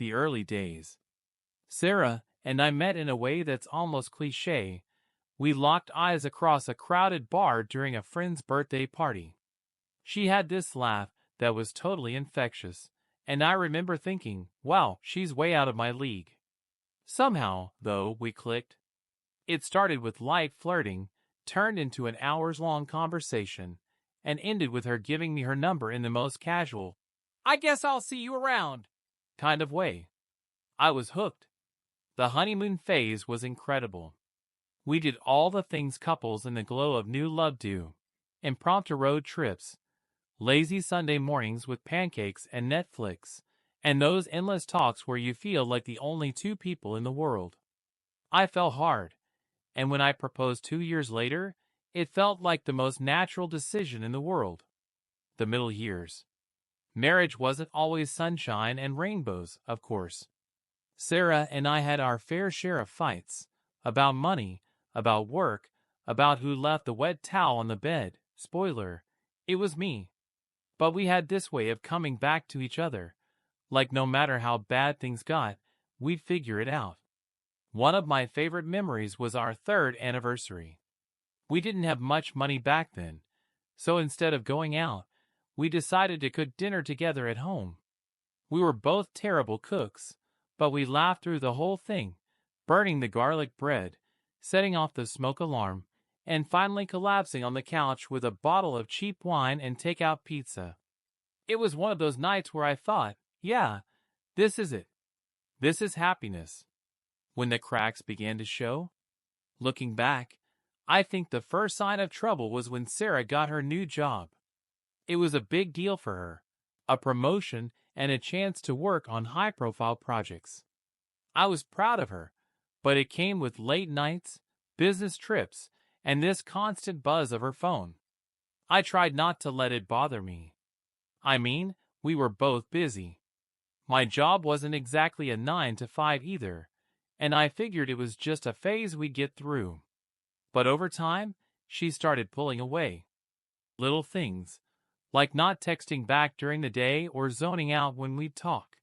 the early days. Sarah and I met in a way that's almost cliché. We locked eyes across a crowded bar during a friend's birthday party. She had this laugh that was totally infectious, and I remember thinking, wow, she's way out of my league. Somehow, though, we clicked. It started with light flirting, turned into an hours-long conversation, and ended with her giving me her number in the most casual, "I guess I'll see you around" kind of way. I was hooked. The honeymoon phase was incredible. We did all the things couples in the glow of new love do. Impromptu road trips, lazy Sunday mornings with pancakes and Netflix, and those endless talks where you feel like the only two people in the world. I fell hard, and when I proposed 2 years later, it felt like the most natural decision in the world. The middle years. Marriage wasn't always sunshine and rainbows, of course. Sarah and I had our fair share of fights. About money, about work, about who left the wet towel on the bed. Spoiler, it was me. But we had this way of coming back to each other. Like no matter how bad things got, we'd figure it out. One of my favorite memories was our third anniversary. We didn't have much money back then, so instead of going out, we decided to cook dinner together at home. We were both terrible cooks, but we laughed through the whole thing, burning the garlic bread, setting off the smoke alarm, and finally collapsing on the couch with a bottle of cheap wine and takeout pizza. It was one of those nights where I thought, yeah, this is it. This is happiness. When the cracks began to show, looking back, I think the first sign of trouble was when Sarah got her new job. It was a big deal for her, a promotion and a chance to work on high-profile projects. I was proud of her, but it came with late nights, business trips, and this constant buzz of her phone. I tried not to let it bother me. I mean, we were both busy. My job wasn't exactly a 9 to 5 either, and I figured it was just a phase we'd get through. But over time, she started pulling away. Little things, like not texting back during the day or zoning out when we'd talk.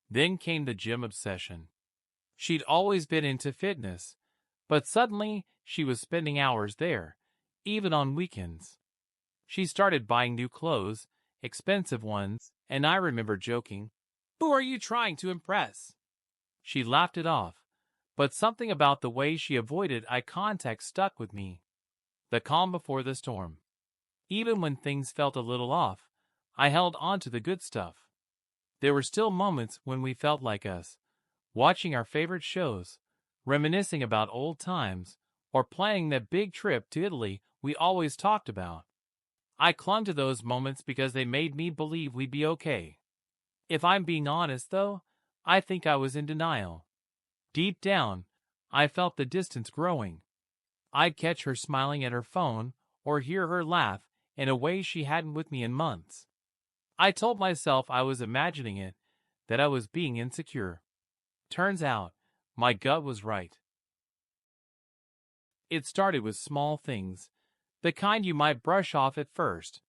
Then came the gym obsession. She'd always been into fitness, but suddenly she was spending hours there, even on weekends. She started buying new clothes, expensive ones, and I remember joking, "Who are you trying to impress?" She laughed it off, but something about the way she avoided eye contact stuck with me. The calm before the storm. Even when things felt a little off, I held on to the good stuff. There were still moments when we felt like us, watching our favorite shows, reminiscing about old times, or planning that big trip to Italy we always talked about. I clung to those moments because they made me believe we'd be okay. If I'm being honest, though, I think I was in denial. Deep down, I felt the distance growing. I'd catch her smiling at her phone or hear her laugh in a way she hadn't with me in months. I told myself I was imagining it, that I was being insecure. Turns out, my gut was right. It started with small things, the kind you might brush off at first.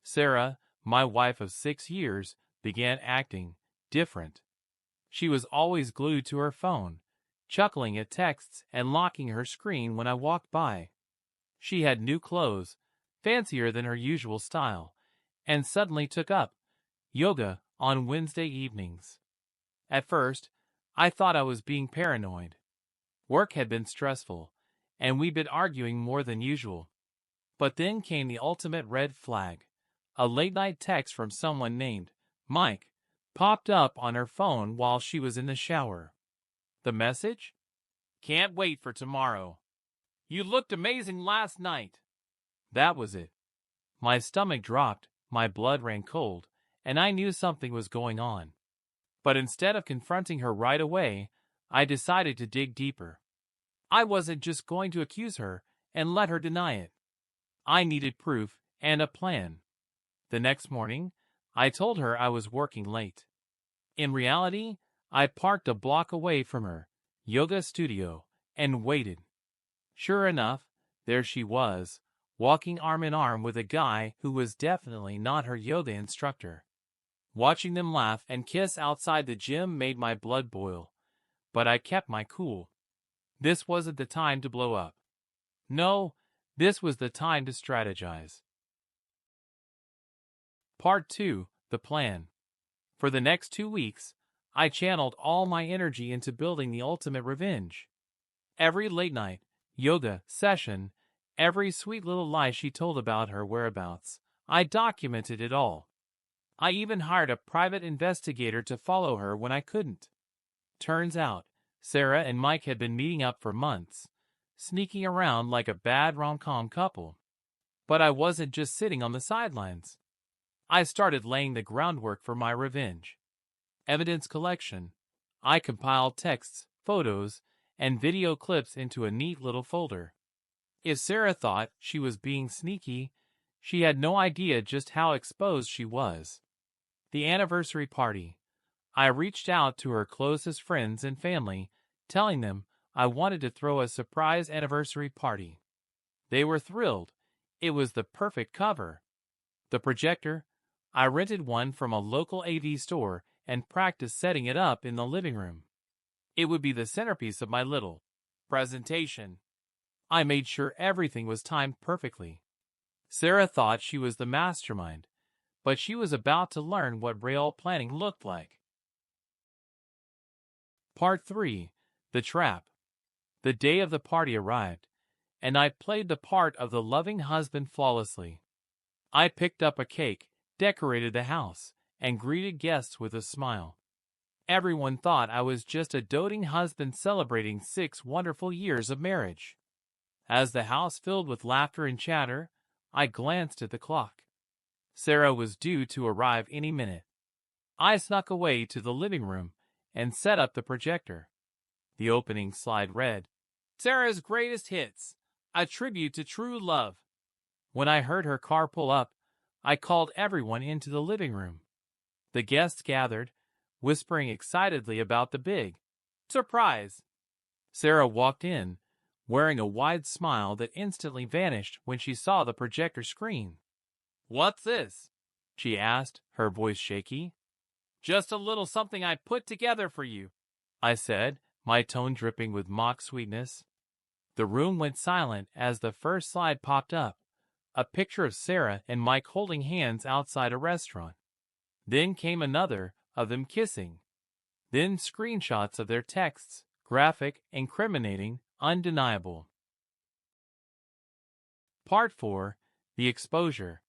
Sarah, my wife of 6 years, began acting different. She was always glued to her phone, chuckling at texts and locking her screen when I walked by. She had new clothes, fancier than her usual style, and suddenly took up yoga on Wednesday evenings. At first, I thought I was being paranoid. Work had been stressful, and we'd been arguing more than usual. But then came the ultimate red flag. A late-night text from someone named Mike popped up on her phone while she was in the shower. The message? "Can't wait for tomorrow. You looked amazing last night." That was it. My stomach dropped, my blood ran cold, and I knew something was going on. But instead of confronting her right away, I decided to dig deeper. I wasn't just going to accuse her and let her deny it. I needed proof and a plan. The next morning, I told her I was working late. In reality, I parked a block away from her yoga studio and waited. Sure enough, there she was, walking arm in arm with a guy who was definitely not her yoga instructor. Watching them laugh and kiss outside the gym made my blood boil, but I kept my cool. This wasn't the time to blow up. No, this was the time to strategize. Part 2, The Plan. For the next 2 weeks, I channeled all my energy into building the ultimate revenge. Every late night, yoga session, every sweet little lie she told about her whereabouts, I documented it all. I even hired a private investigator to follow her when I couldn't. Turns out, Sarah and Mike had been meeting up for months, sneaking around like a bad rom-com couple. But I wasn't just sitting on the sidelines. I started laying the groundwork for my revenge. Evidence collection. I compiled texts, photos, and video clips into a neat little folder. If Sarah thought she was being sneaky, she had no idea just how exposed she was. The anniversary party. I reached out to her closest friends and family, telling them I wanted to throw a surprise anniversary party. They were thrilled. It was the perfect cover. The projector. I rented one from a local AV store and practiced setting it up in the living room. It would be the centerpiece of my little presentation. I made sure everything was timed perfectly. Sarah thought she was the mastermind, but she was about to learn what real planning looked like. Part 3, The Trap. The day of the party arrived, and I played the part of the loving husband flawlessly. I picked up a cake, decorated the house, and greeted guests with a smile. Everyone thought I was just a doting husband celebrating 6 wonderful years of marriage. As the house filled with laughter and chatter, I glanced at the clock. Sarah was due to arrive any minute. I snuck away to the living room and set up the projector. The opening slide read, "Sarah's Greatest Hits, a tribute to true love." When I heard her car pull up, I called everyone into the living room. The guests gathered, whispering excitedly about the big surprise. Sarah walked in, wearing a wide smile that instantly vanished when she saw the projector screen. "What's this?" she asked, her voice shaky. "Just a little something I put together for you," I said, my tone dripping with mock sweetness. The room went silent as the first slide popped up, a picture of Sarah and Mike holding hands outside a restaurant. Then came another of them kissing. Then screenshots of their texts, graphic, incriminating, undeniable. Part 4, The Exposure.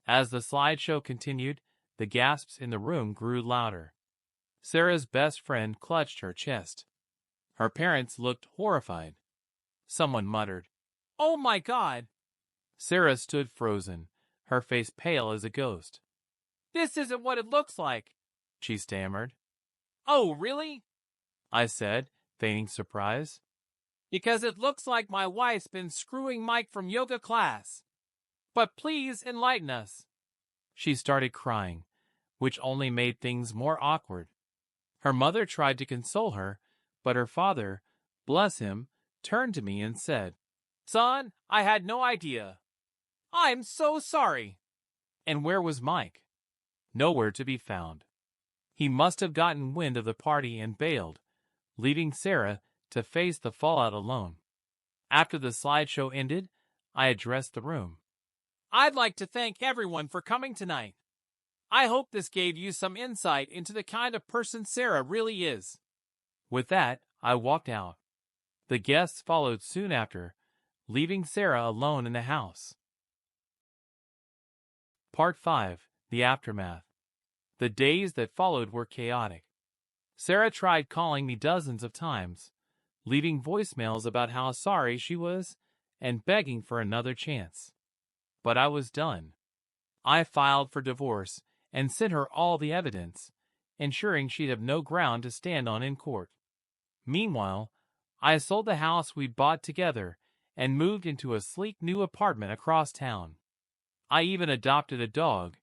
As the slideshow continued, the gasps in the room grew louder. Sarah's best friend clutched her chest. Her parents looked horrified. Someone muttered, "Oh my God!" Sarah stood frozen, her face pale as a ghost. "This isn't what it looks like," she stammered. "Oh, really?" I said, feigning surprise. "Because it looks like my wife's been screwing Mike from yoga class. But please enlighten us." She started crying, which only made things more awkward. Her mother tried to console her, but her father, bless him, turned to me and said, "Son, I had no idea. I'm so sorry." And where was Mike? Nowhere to be found. He must have gotten wind of the party and bailed, leaving Sarah to face the fallout alone. After the slideshow ended, I addressed the room. "I'd like to thank everyone for coming tonight. I hope this gave you some insight into the kind of person Sarah really is." With that, I walked out. The guests followed soon after, leaving Sarah alone in the house. Part 5, The Aftermath. The days that followed were chaotic. Sarah tried calling me dozens of times, leaving voicemails about how sorry she was and begging for another chance. But I was done. I filed for divorce and sent her all the evidence, ensuring she'd have no ground to stand on in court. Meanwhile, I sold the house we'd bought together and moved into a sleek new apartment across town. I even adopted a dog,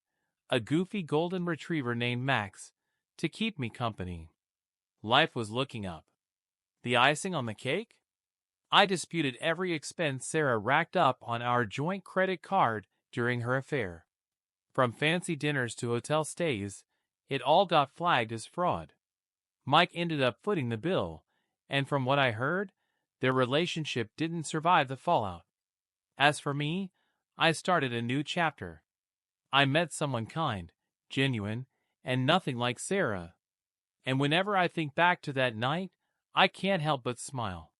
a goofy golden retriever named Max, to keep me company. Life was looking up. The icing on the cake? I disputed every expense Sarah racked up on our joint credit card during her affair. From fancy dinners to hotel stays, it all got flagged as fraud. Mike ended up footing the bill, and from what I heard, their relationship didn't survive the fallout. As for me, I started a new chapter. I met someone kind, genuine, and nothing like Sarah. And whenever I think back to that night, I can't help but smile.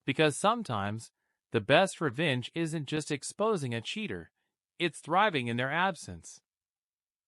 Because sometimes, the best revenge isn't just exposing a cheater, it's thriving in their absence.